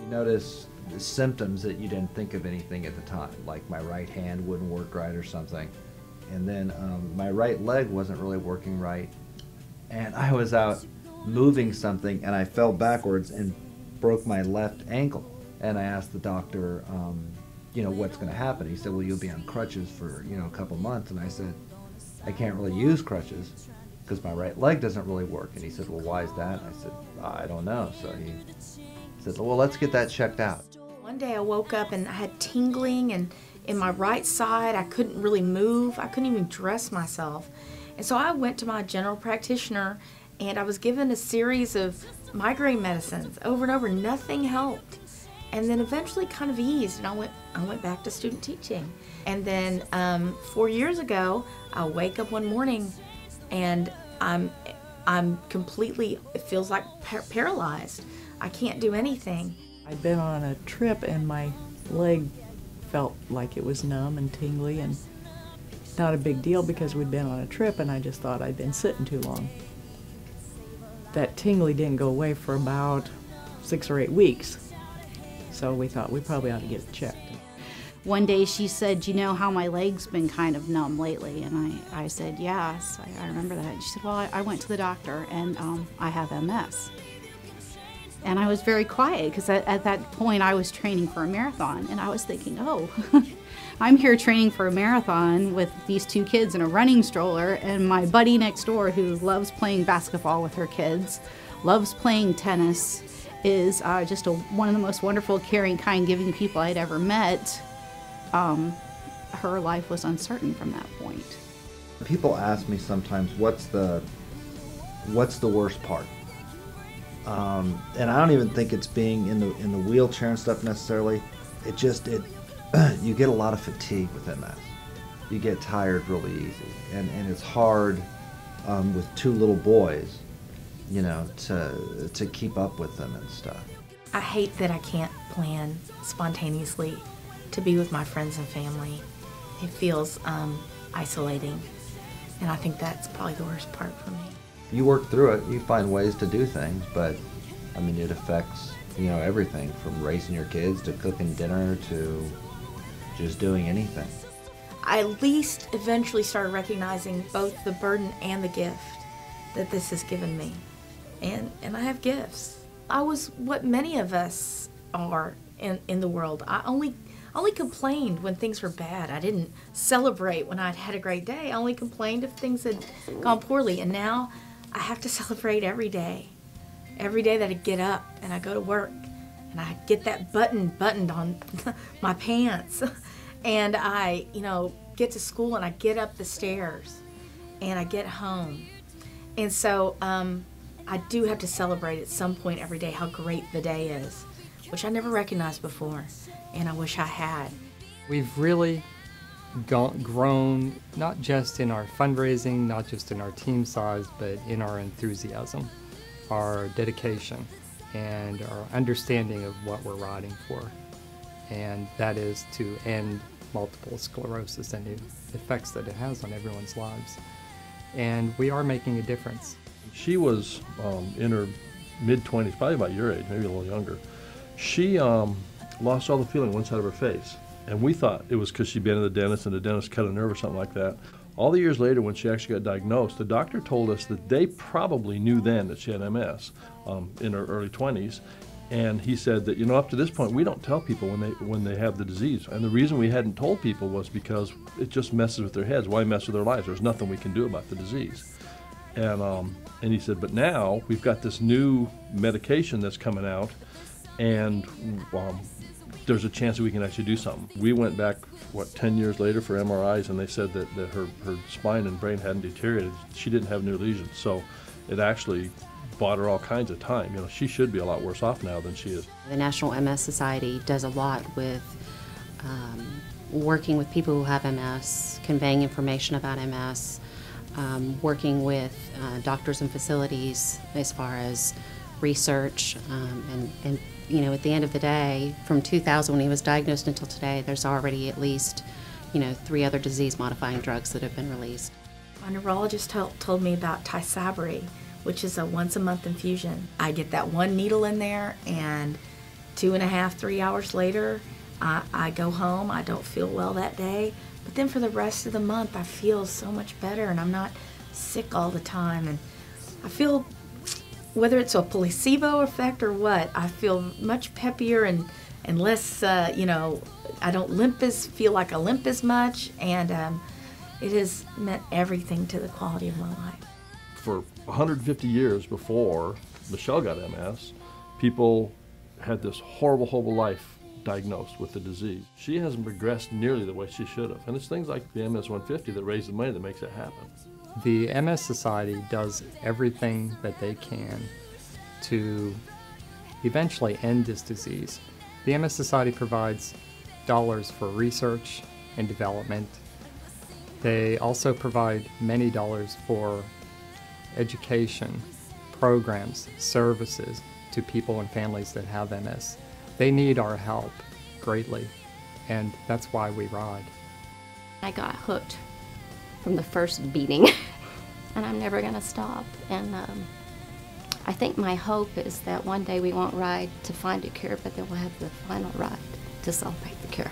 You notice the symptoms that you didn't think of anything at the time, like my right hand wouldn't work right or something. And then my right leg wasn't really working right. And I was out moving something and I fell backwards and broke my left ankle. And I asked the doctor, you know, what's going to happen. He said, well, you'll be on crutches for, you know, a couple months. And I said, I can't really use crutches because my right leg doesn't really work. And he said, well, why is that? I said, I don't know. So he said, well, let's get that checked out. One day I woke up and I had tingling, and in my right side I couldn't really move. I couldn't even dress myself. And so I went to my general practitioner and I was given a series of migraine medicines over and over. Nothing helped. And then eventually kind of eased, and I went back to student teaching. And then 4 years ago, I wake up one morning and I'm completely, it feels like paralyzed. I can't do anything. I'd been on a trip and my leg felt like it was numb and tingly, and not a big deal because we'd been on a trip and I just thought I'd been sitting too long. That tingly didn't go away for about 6 or 8 weeks. So we thought we probably ought to get it checked. One day she said, you know how my leg's been kind of numb lately? And I said, yes, I remember that. And she said, well, I went to the doctor and I have MS. And I was very quiet because at that point I was training for a marathon, and I was thinking, oh, I'm here training for a marathon with these 2 kids in a running stroller, and my buddy next door who loves playing basketball with her kids, loves playing tennis, is just one of the most wonderful, caring, kind, giving people I'd ever met. Her life was uncertain from that point. People ask me sometimes, what's the worst part? And I don't even think it's being in the wheelchair and stuff necessarily. You get a lot of fatigue with MS. You get tired really easy, and it's hard with 2 little boys, you know, to keep up with them and stuff. I hate that I can't plan spontaneously to be with my friends and family. It feels isolating, and I think that's probably the worst part for me. You work through it, you find ways to do things, but I mean, it affects, you know, everything from raising your kids to cooking dinner to just doing anything. I at least eventually started recognizing both the burden and the gift that this has given me. And I have gifts. I was what many of us are in the world. I only complained when things were bad. I didn't celebrate when I'd had a great day. I only complained if things had gone poorly. And now I have to celebrate every day. Every day that I get up and I go to work and I get that buttoned on my pants, and I, you know, get to school and I get up the stairs and I get home. And so I do have to celebrate at some point every day how great the day is, which I never recognized before, and I wish I had. We've really grown, not just in our fundraising, not just in our team size, but in our enthusiasm, our dedication, and our understanding of what we're riding for. And that is to end multiple sclerosis and the effects that it has on everyone's lives. And we are making a difference. She was in her mid-20s, probably about your age, maybe a little younger. She lost all the feeling on one side of her face. And we thought it was because she'd been to the dentist and the dentist cut a nerve or something like that. All the years later, when she actually got diagnosed, the doctor told us that they probably knew then that she had MS in her early 20s. And he said that, you know, up to this point, we don't tell people when they have the disease. And the reason we hadn't told people was because it just messes with their heads. Why mess with their lives? There's nothing we can do about the disease. And he said, but now we've got this new medication that's coming out, and there's a chance that we can actually do something. We went back, 10 years later for MRIs, and they said that her spine and brain hadn't deteriorated. She didn't have new lesions, so it actually bought her all kinds of time. You know, she should be a lot worse off now than she is. The National MS Society does a lot with working with people who have MS, conveying information about MS, working with doctors and facilities as far as research, and you know, at the end of the day, from 2000 when he was diagnosed until today, there's already at least, you know, 3 other disease-modifying drugs that have been released. My neurologist told me about Tysabri, which is a once-a-month infusion. I get that 1 needle in there, and 2.5, 3 hours later, I go home. I don't feel well that day. But then for the rest of the month, I feel so much better, and I'm not sick all the time. And I feel, whether it's a placebo effect or what, I feel much peppier and less, I don't feel like I limp as much. And it has meant everything to the quality of my life. For 150 years before Michelle got MS, people had this horrible, horrible life diagnosed with the disease. She hasn't progressed nearly the way she should have. And it's things like the MS 150 that raise the money that makes it happen. The MS Society does everything that they can to eventually end this disease. The MS Society provides dollars for research and development. They also provide many dollars for education, programs, services to people and families that have MS. They need our help greatly, and that's why we ride. I got hooked from the first beating, and I'm never going to stop. And I think my hope is that one day we won't ride to find a cure, but then we'll have the final ride to celebrate the cure.